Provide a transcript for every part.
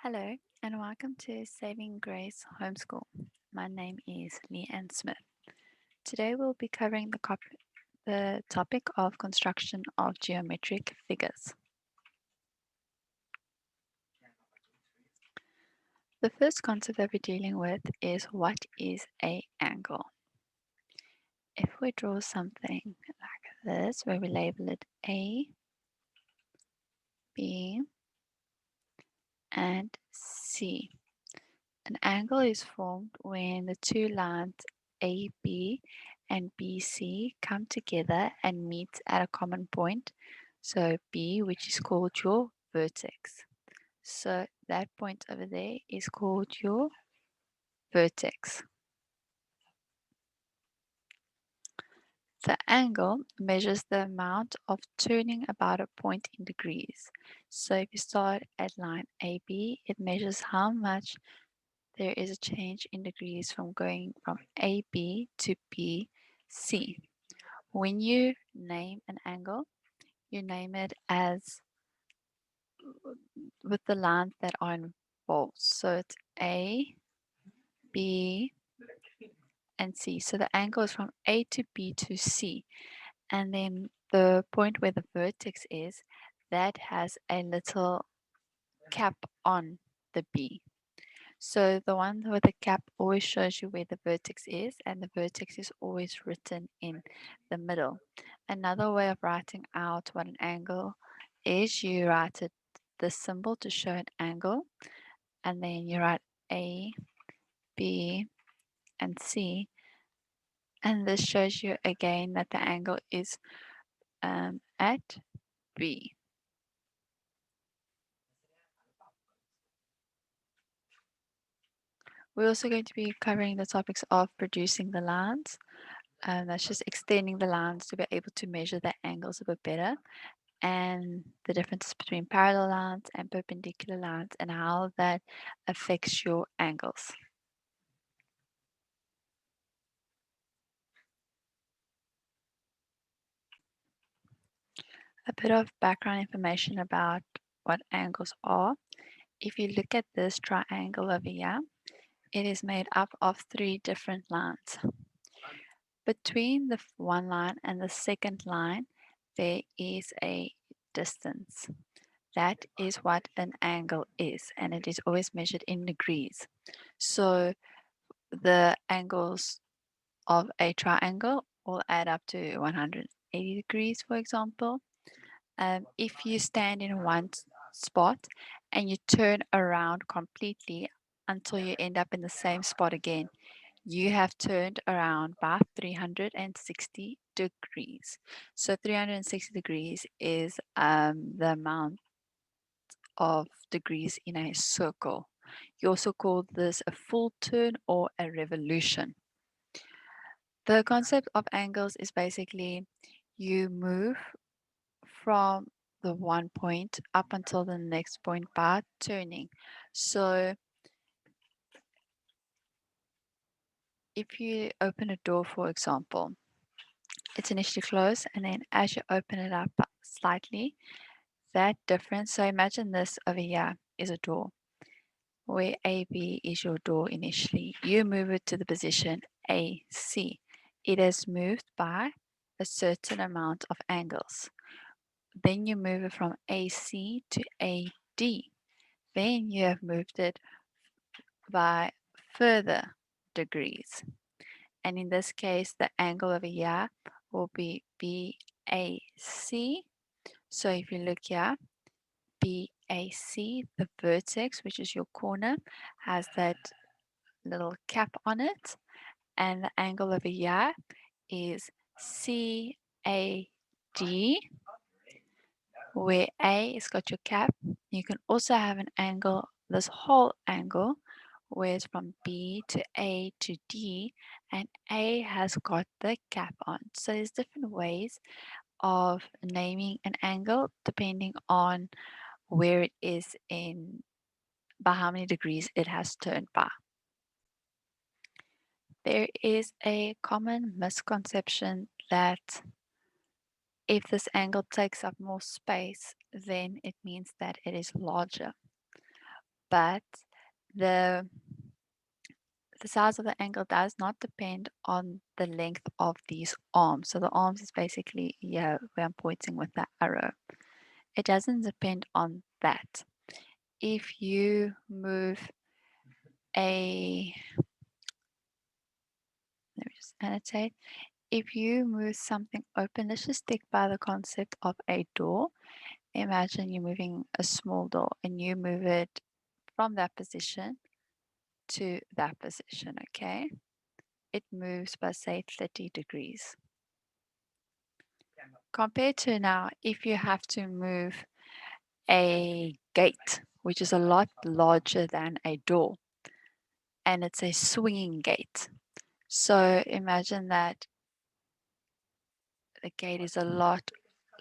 Hello and welcome to Saving Grace Homeschool. My name is Leanne Smith. Today we'll be covering the topic of construction of geometric figures. The first concept that we're dealing with is what is an angle. If we draw something like this where we label it A, B, and C. An angle is formed when the two lines AB and BC come together and meet at a common point. So B, which is called your vertex. So that point over there is called your vertex. The angle measures the amount of turning about a point in degrees. So if you start at line AB, it measures how much there is a change in degrees from going from AB to BC. When you name an angle, you name it as with the lines that are involved. So it's A, B, and C. So the angle is from A to B to C. And then the point where the vertex is, that has a little cap on the B. So the one with the cap always shows you where the vertex is, and the vertex is always written in the middle. Another way of writing out what an angle is, you write it the symbol to show an angle, and then you write A, B, and C, and this shows you again that the angle is at B. We're also going to be covering the topics of producing the lines. That's just extending the lines to be able to measure the angles a bit better, and the differences between parallel lines and perpendicular lines and how that affects your angles. A bit of background information about what angles are. If you look at this triangle over here, it is made up of 3 different lines. Between the one line and the second line, there is a distance. That is what an angle is, and it is always measured in degrees. So the angles of a triangle will add up to 180 degrees, for example. If you stand in one spot and you turn around completely until you end up in the same spot again, you have turned around by 360 degrees. So 360 degrees is the amount of degrees in a circle. You also call this a full turn or a revolution. The concept of angles is basically you move from the one point up until the next point by turning. So if you open a door, for example, it's initially closed, and then as you open it up slightly, that difference, so imagine this over here is a door where AB is your door initially. You move it to the position AC. It has moved by a certain amount of angles. Then you move it from AC to AD. Then you have moved it by further degrees. And in this case, the angle over here will be BAC. So if you look here, BAC, the vertex, which is your corner, has that little cap on it. And the angle over here is CAD, where A has got your cap. You can also have an angle, this whole angle, where it's from B to A to D, and A has got the cap on. So there's different ways of naming an angle depending on where it is in, by how many degrees it has turned by. There is a common misconception that if this angle takes up more space, then it means that it is larger. but the size of the angle does not depend on the length of these arms. So the arms is basically here where I'm pointing with the arrow. It doesn't depend on that. If you move a, let me just annotate. If you move something open, let's just stick by the concept of a door. Imagine you're moving a small door and you move it from that position to that position, okay? It moves by say 30 degrees. Compared to now, if you have to move a gate, which is a lot larger than a door, and it's a swinging gate. So imagine that the gate is a lot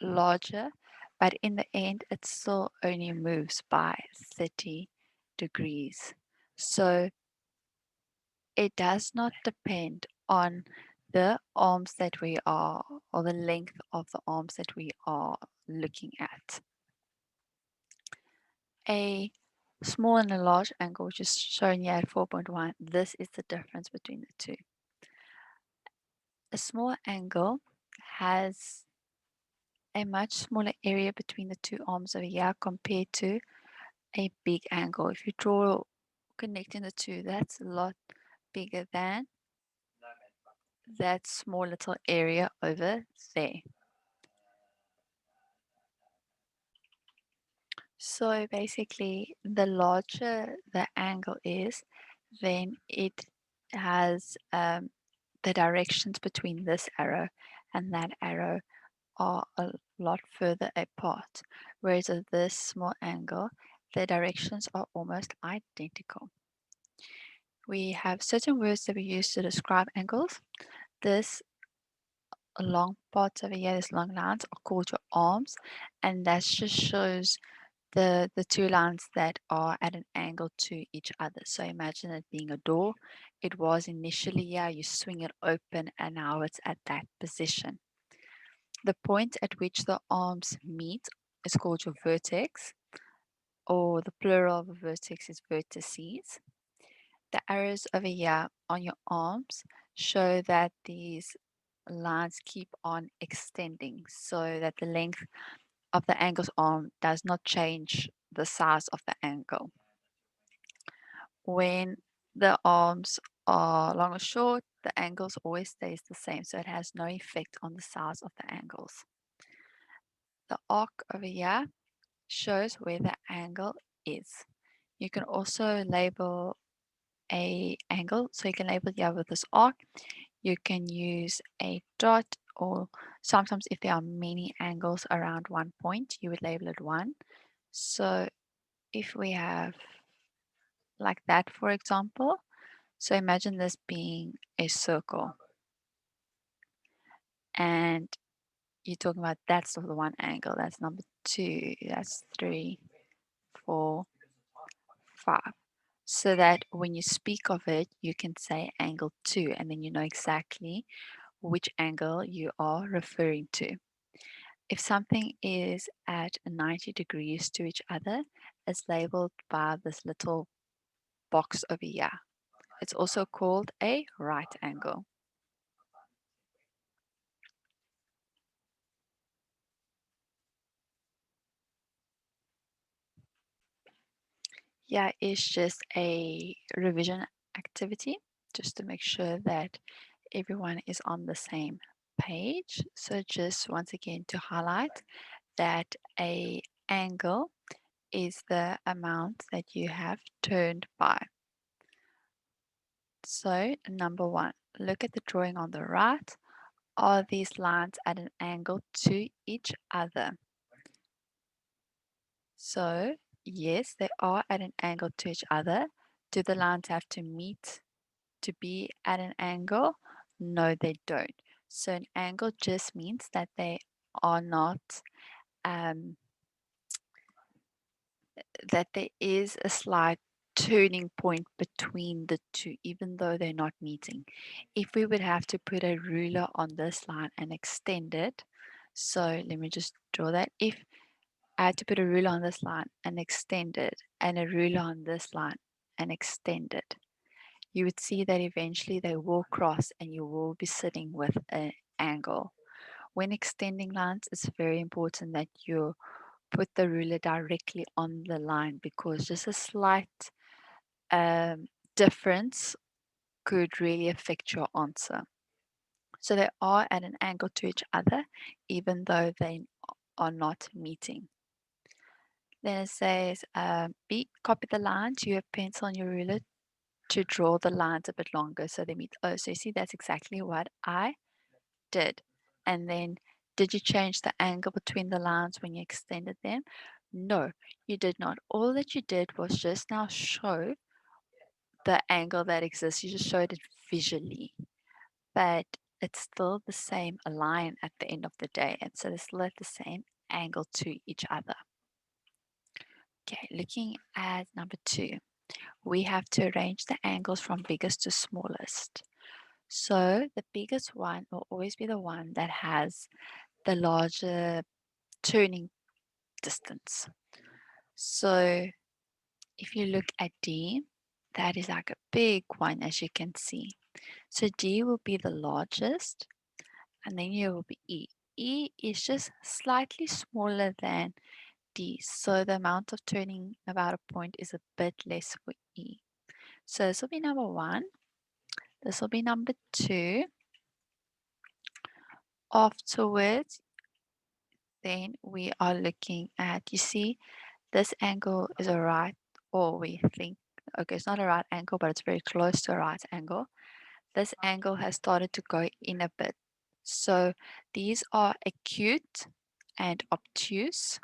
larger, but in the end, it still only moves by 30 degrees. So it does not depend on the arms that we are, or the length of the arms that we are looking at. A small and a large angle, which is shown here at 4.1, this is the difference between the two. A small angle has a much smaller area between the two arms over here compared to a big angle. If you draw connecting the two, that's a lot bigger than that small little area over there. So basically, the larger the angle is, then it has the directions between this arrow and that arrow are a lot further apart. Whereas at this small angle, the directions are almost identical. We have certain words that we use to describe angles. This long parts over here, these long lines are called your arms, and that just shows the two lines that are at an angle to each other. So imagine it being a door. It was initially here, you swing it open, and now it's at that position. The point at which the arms meet is called your vertex, or the plural of a vertex is vertices. The arrows over here on your arms show that these lines keep on extending so that the length of the angle's arm does not change the size of the angle. When the arms are long or short, the angles always stays the same, so it has no effect on the size of the angles. The arc over here shows where the angle is. You can also label a angle, so you can label here with this arc. You can use a dot, or sometimes if there are many angles around one point, you would label it 1. So if we have like that, for example, so imagine this being a circle, and you're talking about that's the one angle, that's number 2, that's 3, 4, 5. So that when you speak of it, you can say angle 2, and then you know exactly which angle you are referring to. If something is at 90 degrees to each other, it's labeled by this little box over here. It's also called a right angle. Yeah, it's just a revision activity just to make sure that everyone is on the same page. So just once again to highlight that a angle is the amount that you have turned by. So number 1, look at the drawing on the right. Are these lines at an angle to each other? So yes, they are at an angle to each other. Do the lines have to meet to be at an angle? No, they don't. So an angle just means that they are not, that there is a slight turning point between the two, even though they're not meeting. If we would have to put a ruler on this line and extend it, so let me just draw that. If I had to put a ruler on this line and extend it, and a ruler on this line and extend it, you would see that eventually they will cross and you will be sitting with an angle. When extending lines, it's very important that you put the ruler directly on the line, because just a slight difference could really affect your answer. So they are at an angle to each other, even though they are not meeting. Then it says, B, copy the lines. You have pencil on your ruler to draw the lines a bit longer so they meet. Oh, so you see, that's exactly what I did. And then, did you change the angle between the lines when you extended them? No, you did not. All that you did was just now show the angle that exists. You just showed it visually, but it's still the same line at the end of the day. And so they're still at the same angle to each other. Okay, looking at number 2, we have to arrange the angles from biggest to smallest. So the biggest one will always be the one that has the larger turning distance. So if you look at D, that is like a big one, as you can see. So D will be the largest, and then here will be E. E is just slightly smaller than D, so the amount of turning about a point is a bit less for E. So this will be number 1. This will be number 2. Afterwards, then we are looking at, you see, this angle is a right, or we think, okay, it's not a right angle, but it's very close to a right angle. This angle has started to go in a bit. So these are acute and obtuse.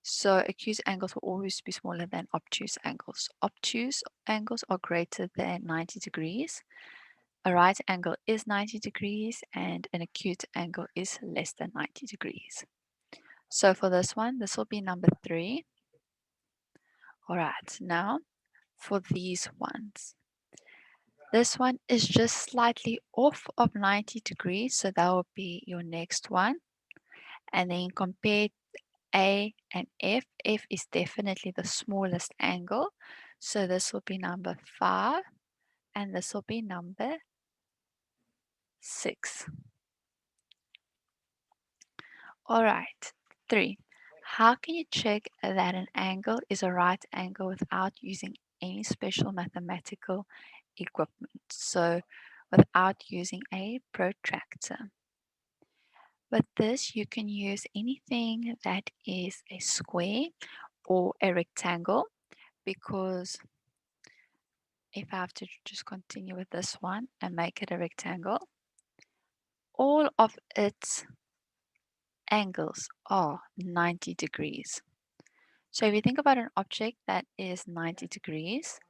So acute angles will always be smaller than obtuse angles. Obtuse angles are greater than 90 degrees. A right angle is 90 degrees and an acute angle is less than 90 degrees. So for this one, this will be number 3. All right, now for these ones. This one is just slightly off of 90 degrees, so that will be your next one. And then compare A and F. F is definitely the smallest angle, so this will be number 5, and this will be number 6. All right, 3. How can you check that an angle is a right angle without using any special mathematical equipment? So without using a protractor. With this, you can use anything that is a square or a rectangle, because if I have to just continue with this one and make it a rectangle, all of its angles are 90 degrees. So if you think about an object that is 90 degrees,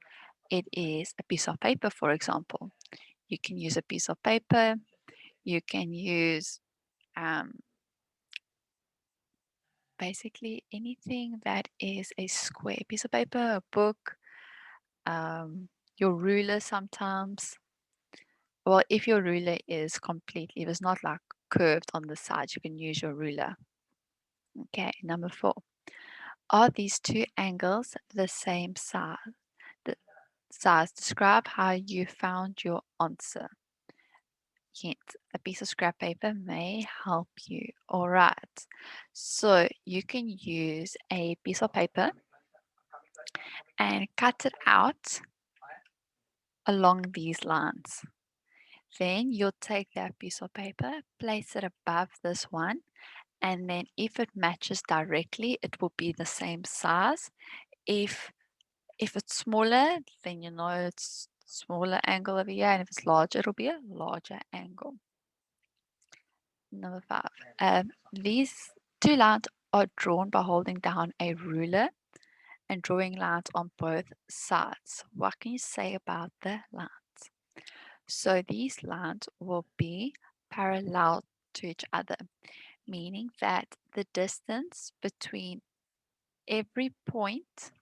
it is a piece of paper, for example. You can use a piece of paper, you can use basically anything that is a square piece of paper, a book, your ruler sometimes. Well, if your ruler is completely, if it's not like curved on the sides, you can use your ruler. Okay, number 4. Are these two angles the same size? The size. Describe how you found your answer. Yes, a piece of scrap paper may help you. All right. So you can use a piece of paper and cut it out along these lines. Then you'll take that piece of paper, place it above this one, and then if it matches directly, it will be the same size. If it's smaller, then you know it's smaller angle over here, and if it's larger, it'll be a larger angle. Number 5. These two lines are drawn by holding down a ruler and drawing lines on both sides. What can you say about the lines? So these lines will be parallel to each other, meaning that the distance between every point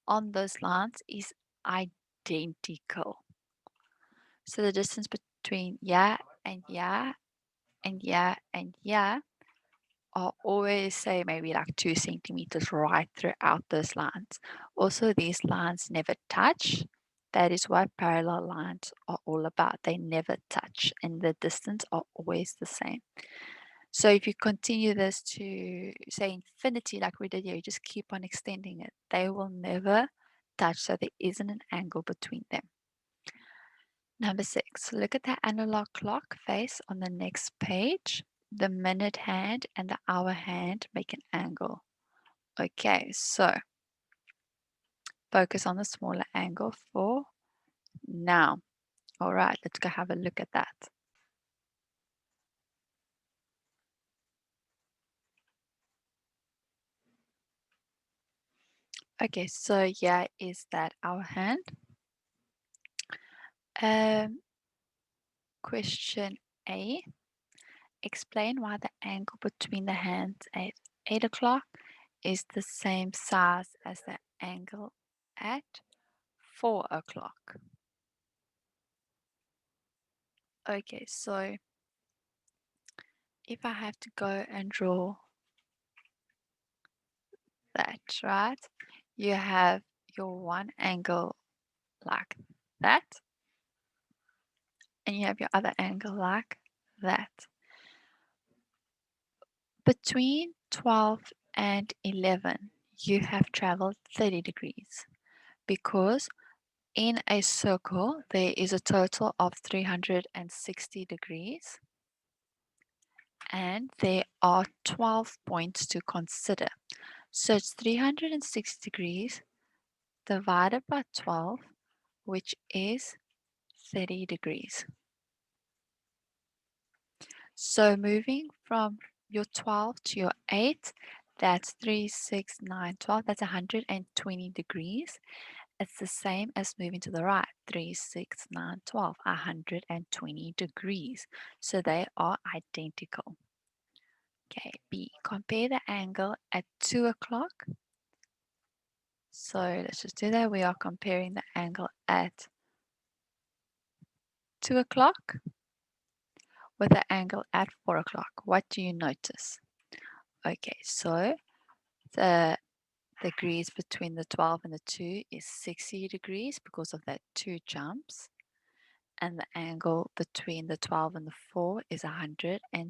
on those lines is identical. So the distance between yeah and yeah and yeah and yeah are always, say, maybe like 2 centimeters right throughout those lines. Also, these lines never touch. That is what parallel lines are all about. They never touch and the distance are always the same. So if you continue this to, say, infinity like we did here, you just keep on extending it. They will never touch, so there isn't an angle between them. Number 6, look at the analog clock face on the next page. The minute hand and the hour hand make an angle. Okay, so focus on the smaller angle for now. All right, let's go have a look at that. Okay, so here is that hour hand. Question A. Explain why the angle between the hands at 8 o'clock is the same size as the angle at 4 o'clock. Okay, so if I have to go and draw that, right? You have your one angle like that, and you have your other angle like that. Between 12 and 11, you have traveled 30 degrees because in a circle there is a total of 360 degrees and there are 12 points to consider. So it's 360 degrees divided by 12, which is 30 degrees. So moving from your 12 to your 8, that's 3, 6, 9, 12. That's 120 degrees. It's the same as moving to the right. 3, 6, 9, 12. 120 degrees. So they are identical. Okay, B. Compare the angle at 2 o'clock. So let's just do that. We are comparing the angle at 2 o'clock with the angle at 4 o'clock. What do you notice? Okay, so the degrees between the 12 and the 2 is 60 degrees because of that 2 jumps. And the angle between the 12 and the 4 is 120